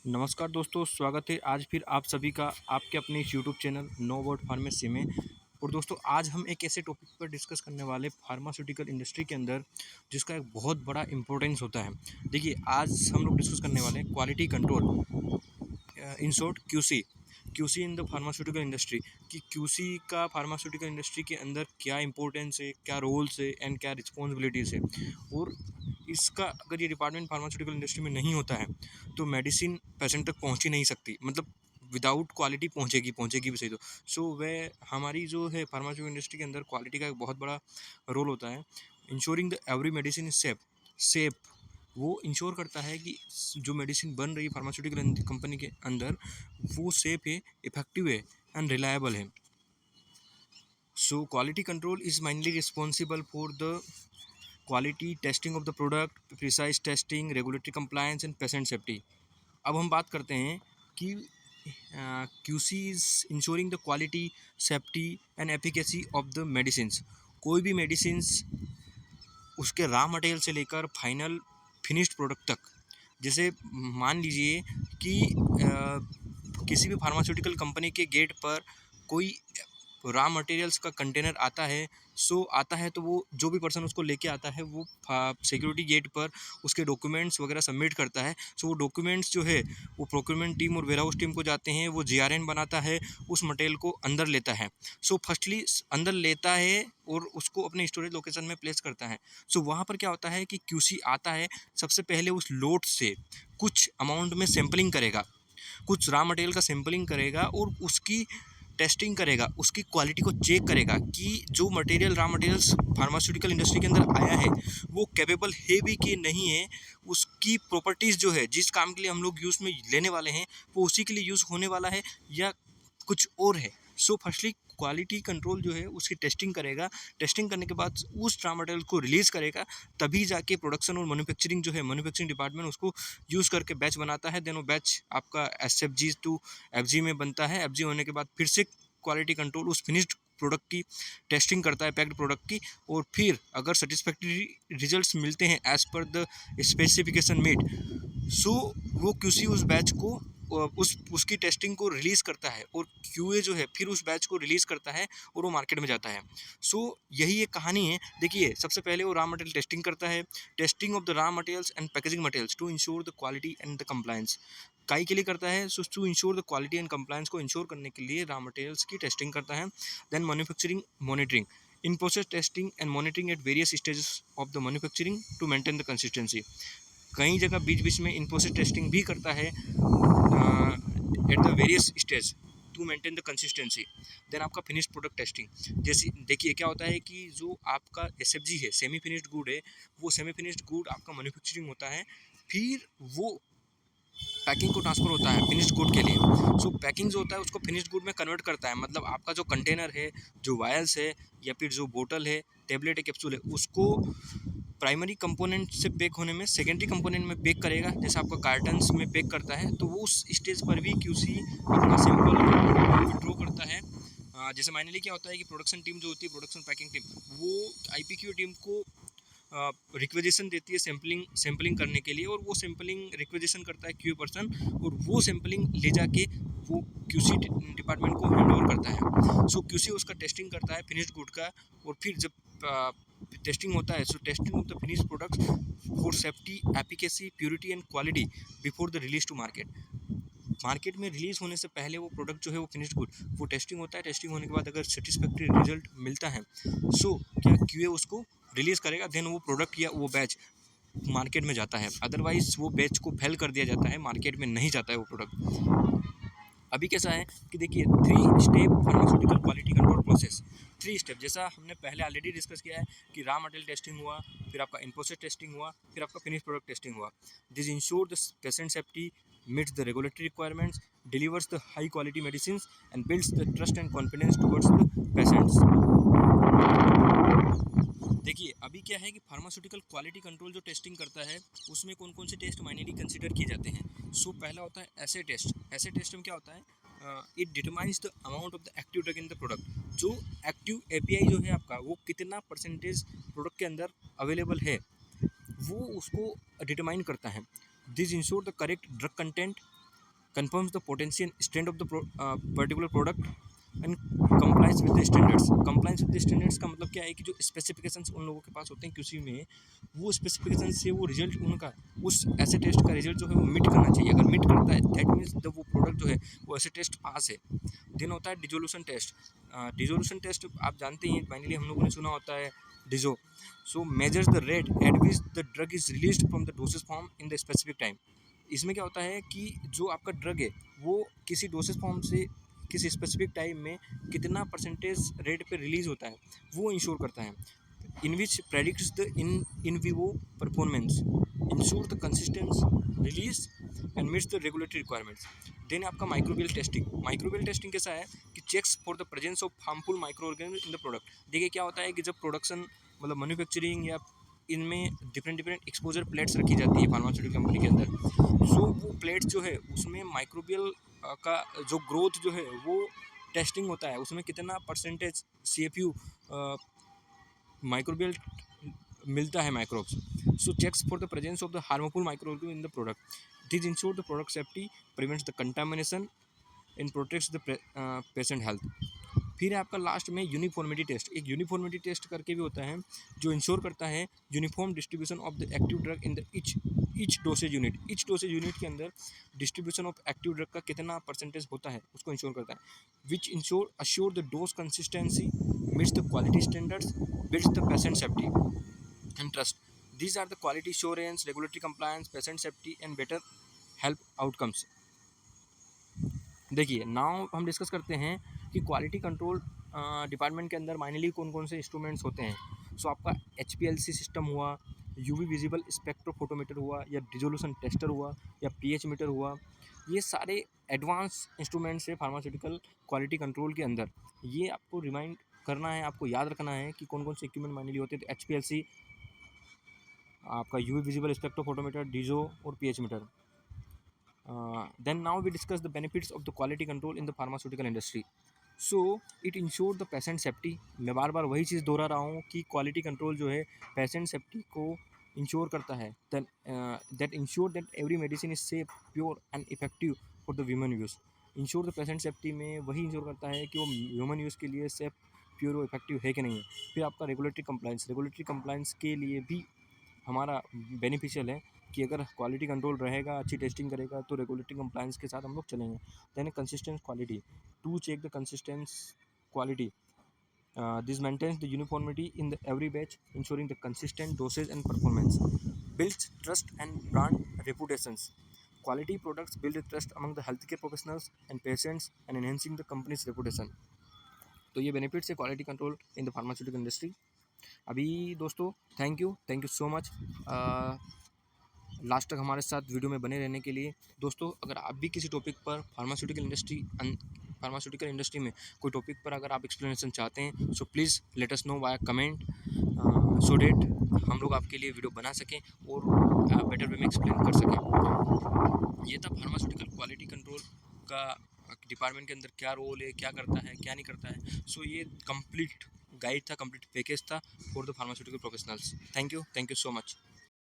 नमस्कार दोस्तों, स्वागत है आज फिर आप सभी का आपके अपने इस YouTube channel no word pharmacy में। और दोस्तों आज हम एक ऐसे टॉपिक पर डिस्कस करने वाले फार्मास्यूटिकल इंडस्ट्री के अंदर जिसका एक बहुत बड़ा इंपॉर्टेंस होता है। देखिए आज हम लोग डिस्कस करने वाले हैं quality control, in short QC. QC in the pharmaceutical industry कि क्यूसी का फार्मास्यूटिकल इंडस्ट्री के अंदर क्या इंपॉर्टेंस है, क्या रोल्स है एंड क्या रिस्पॉन्सिबिलिटीज़ है। और इसका अगर ये डिपार्टमेंट फार्मास्यूटिकल इंडस्ट्री में नहीं होता है तो मेडिसिन पेशेंट तक पहुंच ही नहीं सकती, मतलब विदाउट क्वालिटी पहुंचेगी भी सही तो। सो वह हमारी जो है फार्मास्यूटिकल इंडस्ट्री के अंदर क्वालिटी का एक बहुत बड़ा रोल होता है। Ensuring the every medicine is safe वो इंश्योर करता है कि जो मेडिसिन बन रही है फार्मास्यूटिकल कंपनी के अंदर वो सेफ है, इफेक्टिव है एंड रिलायबल है। So quality control is mainly responsible for the quality testing of the product, precise testing, regulatory compliance and patient safety. अब हम बात करते हैं कि QC is ensuring the quality, safety and efficacy of the medicines. कोई भी medicines उसके raw material से लेकर फाइनल फिनिश्ड प्रोडक्ट तक। जैसे मान लीजिए कि किसी भी फार्मास्यूटिकल कंपनी के गेट पर कोई रॉ मटेरियल्स का कंटेनर आता है, आता है तो वो जो भी पर्सन उसको लेके आता है वो सिक्योरिटी गेट पर उसके डॉक्यूमेंट्स वगैरह सबमिट करता है। वो डॉक्यूमेंट्स जो है वो प्रोक्योरमेंट टीम और वेयरहाउस टीम को जाते हैं, वो जीआरएन बनाता है, उस मटेरियल को अंदर लेता है। फर्स्टली अंदर लेता है और उसको अपने स्टोरेज लोकेशन में प्लेस करता है। वहाँ पर क्या होता है कि क्यूसी आता है, सबसे पहले उस लोड से कुछ अमाउंट में सैम्पलिंग करेगा, कुछ रॉ मटेरियल का सैम्पलिंग करेगा और उसकी टेस्टिंग करेगा, उसकी क्वालिटी को चेक करेगा कि जो material raw materials pharmaceutical industry के अंदर आया है वो कैपेबल है भी कि नहीं है, उसकी प्रॉपर्टीज़ जो है जिस काम के लिए हम लोग यूज़ में लेने वाले हैं वो उसी के लिए यूज़ होने वाला है या कुछ और है। फर्स्टली क्वालिटी कंट्रोल जो है उसकी टेस्टिंग करेगा, टेस्टिंग करने के बाद उस रॉ मटेरियल को रिलीज़ करेगा, तभी जाके प्रोडक्शन और मैन्युफैक्चरिंग जो है मैन्युफैक्चरिंग डिपार्टमेंट उसको यूज़ करके बैच बनाता है। देन वो बैच आपका SFG टू FG में बनता है। FG होने के बाद फिर से क्वालिटी कंट्रोल उस फिनिश्ड प्रोडक्ट की टेस्टिंग करता है, पैक्ड प्रोडक्ट की, और फिर अगर सेटिस्फैक्ट्री रिजल्ट्स मिलते हैं as per the specification made, वो क्यूसी उस बैच को उसकी टेस्टिंग को रिलीज़ करता है और क्यूए जो है फिर उस बैच को रिलीज़ करता है और वो मार्केट में जाता है। यही एक कहानी है। देखिए सबसे पहले वो रॉ मटेरियल टेस्टिंग करता है, testing of the raw materials and packaging materials to ensure the quality and the compliance. काई के लिए करता है? To ensure the quality and compliance को इंश्योर करने के लिए रॉ मटेरियल्स की टेस्टिंग करता है। Then manufacturing monitoring, in process testing and monitoring at various stages of the manufacturing to maintain the consistency. कई जगह बीच बीच में इन प्रोसेस टेस्टिंग भी करता है at the various stage to maintain the consistency. Then आपका फिनिश्ड प्रोडक्ट टेस्टिंग। जैसे देखिए क्या होता है कि जो आपका SFG है, सेमी फिनिश्ड गुड है, वो सेमी फिनिश्ड गुड आपका मैन्युफैक्चरिंग होता है, फिर वो पैकिंग को ट्रांसफर होता है फिनिश्ड गुड के लिए। पैकिंग जो होता है उसको फिनिश्ड गुड में कन्वर्ट करता है, मतलब आपका जो कंटेनर है, जो वायल्स है या फिर जो बोतल है, टेबलेट है, कैप्सूल है, उसको प्राइमरी कंपोनेंट से पैक होने में सेकेंडरी कंपोनेंट में पैक करेगा। जैसे आपका कार्टन्स में पैक करता है तो वो उस स्टेज पर भी क्यूसी अपना सैंपल विड्रॉ करता है। जैसे माइनली क्या होता है कि प्रोडक्शन टीम जो होती है, प्रोडक्शन पैकिंग टीम, वो IPQ टीम को रिक्वेजिशन देती है सैम्पलिंग करने के लिए, और वो सैम्पलिंग रिक्वेजिशन करता है क्यू पर्सन, और वो सैम्पलिंग ले जाके वो क्यूसी डिपार्टमेंट को हैंड ओवर करता है। क्यूसी उसका टेस्टिंग करता है फिनिश्ड गुड का, और फिर जब टेस्टिंग होता है testing of the finished products for safety, efficacy, purity and quality before the release to market. Market में रिलीज़ होने से पहले वो प्रोडक्ट जो है वो फिनिश्ड गुड, वो टेस्टिंग होता है, टेस्टिंग होने के बाद अगर सेटिस्फैक्ट्री रिजल्ट मिलता है क्या क्यूए उसको रिलीज़ करेगा, देन वो प्रोडक्ट या वो बैच मार्केट में जाता है। अदरवाइज वो बैच को फेल कर दिया जाता है, मार्केट में नहीं जाता है वो प्रोडक्ट। अभी कैसा है कि देखिए 3 step pharmaceutical quality control process. 3 step जैसा हमने पहले ऑलरेडी डिस्कस किया है कि रॉ मटेरियल टेस्टिंग हुआ, फिर आपका इन प्रोसेस टेस्टिंग हुआ, फिर आपका फिनिश प्रोडक्ट टेस्टिंग हुआ। This ensure the patient safety, meets the regulatory requirements, delivers the high quality medicines and builds the trust and confidence towards the patients। देखिए अभी क्या है कि फार्मास्यूटिकल क्वालिटी कंट्रोल जो टेस्टिंग करता है उसमें कौन कौन से टेस्ट माइनली कंसिडर किए जाते हैं। पहला होता है एसे टेस्ट। एसे टेस्ट में क्या होता है, it determines the amount of the active drug in the product. जो एक्टिव API जो है आपका, वो कितना परसेंटेज प्रोडक्ट के अंदर अवेलेबल है वो उसको डिटरमाइन करता है। This ensure the correct drug content, confirms the potency and strength of the particular product and compliance with the standards. Compliance with the standards का मतलब क्या है कि जो स्पेसिफिकेशंस उन लोगों के पास होते हैं QC में, वो स्पेसिफिकेशन से वो रिजल्ट उनका उस ऐसे टेस्ट का रिजल्ट जो है वो मीट करना चाहिए। अगर मीट करता है दैट मीन्स द वो प्रोडक्ट जो है वो ऐसे टेस्ट पास है। देन होता है डिजोल्यूशन टेस्ट। डिजोल्यूशन टेस्ट आप जानते हैं, फाइनली हम लोगों ने सुना होता है डिजो। So measures the rate at which the drug is released from the dosage form in the specific time. इसमें क्या होता है कि जो आपका ड्रग है वो किसी डोसेज फॉर्म से किसी स्पेसिफिक टाइम में कितना परसेंटेज रेट पे रिलीज होता है वो इंश्योर करता है। In which predicts the in vivo performance, ensure the consistence release and meets the regulatory requirements. Then आपका माइक्रोबियल टेस्टिंग। माइक्रोबियल टेस्टिंग कैसा है कि checks for the presence of harmful microorganism in the product. देखिए क्या होता है कि जब प्रोडक्शन मतलब मैन्युफैक्चरिंग या इनमें डिफरेंट एक्सपोजर प्लेट्स रखी जाती है फार्मास्यूटिकल कंपनी के अंदर। सो वो प्लेट्स जो है उसमें माइक्रोबियल का जो ग्रोथ जो है वो टेस्टिंग होता है, उसमें कितना परसेंटेज CFU माइक्रोबियल मिलता है microbes. So checks for the presence of the harmful microbe in the product. This ensure the product safety, prevents the contamination and protects the patient health. फिर है आपका लास्ट में यूनिफॉर्मिटी टेस्ट। एक uniformity test करके भी होता है जो इंश्योर करता है uniform distribution of the active drug in the each dosage unit. Each dosage unit के अंदर डिस्ट्रीब्यूशन ऑफ एक्टिव ड्रग का कितना परसेंटेज होता है उसको इंश्योर करता है। Which ensure assure the dose consistency, meets the quality standards, builds the patient safety and trust. These are the quality assurance, regulatory compliance, patient safety and better health outcomes। देखिए now हम discuss करते हैं कि quality control department के अंदर माइनली कौन कौन से इंस्ट्रूमेंट्स होते हैं। सो आपका HPLC सिस्टम हुआ, UV विजिबल स्पेक्ट्रोफोटोमीटर हुआ, या डिजोल्यूशन टेस्टर हुआ, या pH मीटर हुआ। ये सारे एडवांस इंस्ट्रूमेंट्स है फार्मास्यूटिकल क्वालिटी कंट्रोल के अंदर। ये आपको रिमाइंड करना है, आपको याद रखना है कि कौन कौन से इक्विपमेंट माइनली होते हैं। तो HPLC, आपका UV विजिबल स्पेक्ट्रोफोटोमीटर, डिजो और pH meter. Then now we discuss the benefits of the quality control in the pharmaceutical industry. So it ensure the patient safety। मैं बार बार वही चीज़ दोहरा रहा हूँ कि क्वालिटी कंट्रोल जो है पेशेंट सेफ्टी को इंश्योर करता है। That ensure that every medicine is safe, pure and effective for the human use. Ensure the patient safety में वही इंश्योर करता है कि वो ह्यूमन यूज़ के लिए सेफ, प्योर और इफेक्टिव है कि नहीं है। फिर आपका रेगुलेटरी कंप्लाइंस। रेगुलेटरी कंप्लाइंस के लिए भी हमारा बेनिफिशियल है कि अगर क्वालिटी कंट्रोल रहेगा, अच्छी टेस्टिंग करेगा तो रेगुलेटरी कंप्लाइंस के साथ हम लोग चलेंगे। Then consistent quality, to check the consistence quality. This maintains the uniformity in the every batch, ensuring the consistent dosage and performance, builds trust and brand reputations. Quality products build trust among the health care professionals and patients and enhancing the company's reputation. तो ये benefits है quality control in the pharmaceutical industry. अभी दोस्तों thank you so much last तक हमारे साथ video में बने रहने के लिए। दोस्तों अगर आप भी किसी टॉपिक पर फार्मास्यूटिकल इंडस्ट्री में कोई टॉपिक पर अगर आप एक्सप्लेनेशन चाहते हैं so please let us know via comment, so that हम लोग आपके लिए वीडियो बना सकें और बेटर वे में एक्सप्लेन कर सकें। ये था फार्मास्यूटिकल क्वालिटी कंट्रोल का डिपार्टमेंट के अंदर क्या रोल है, क्या करता है, क्या नहीं करता है। सो ये कंप्लीट गाइड था, कंप्लीट पैकेज था for the pharmaceutical professionals. Thank you so much.